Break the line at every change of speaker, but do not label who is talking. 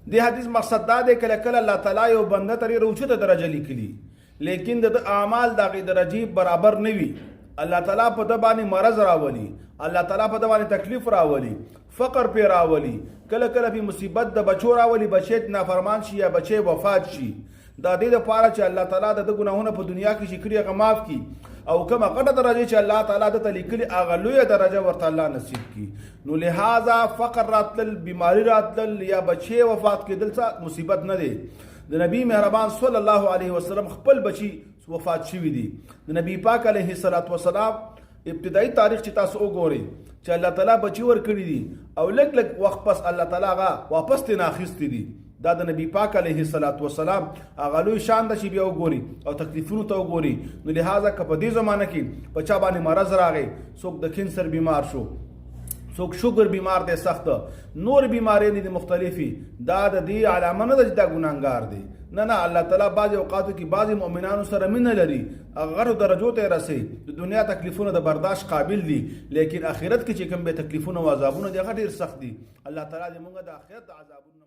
د حدیث مقصد دا دی کله کله الله تعالی یو بنده ته ډېره اوچته درجه لیکلي لیکن د اعمال د هغې درجې برابر نه وي. الله تعالی په ده باندې مرض راولي، الله تعالی په ده باندې تکلیف راولي، فقر پې راولي، کله کله پې مصیبت د بچو راولي، بچی نافرمان شي یا بچی وفات شي. دا دې دپاره چې الله تعالی د ده ګناهونه په دنیا کې چې کړي هغه معاف کړي او کومه غټه درجه چې الله تعالی دته لیکلي هغه لویه درجه ورته الله نصیب کړي. نو لہذا فقر راتلل، بیماری راتلل یا بچی وفات کېدل څه مصیبت نه دی. د نبی مهربان صلی الله علیه وسلم خپل بچی وفات شوي دي. د نبی پاک علیه السلام ابتدایي تاریخ چې تاسو وګورئ چې الله تعالی بچی ورکړي دي او لږ لږ وخت پس الله تعالی هغه واپس ترې اخیستي دي. دا د نبی پاک علیه السلام هغه لوی شان ده چې بیا وګوري او تکلیفونو ته وګوري. نو لہذا که په دې زمانه کې په چا باندې مرض راغی، څوک د کینسر بیمار شو، څوک شوګر بیمار دی سخت، نور بیماری دي مختلفي، دا د دې علامه نه ده چې دا ګناهګار دی. نه الله تعالی بعض اوقاتو کې بعض مؤمنانو سره مینه لري، هغه درجو ته رسي، د دنیا تکلیفونه د برداشت قابل دي، لیکن آخرت کې چې کوم به تکلیفونه او عذابونه دي هغه ډیر سخت دي. الله تعالی دې موږ د آخرت د عذابونو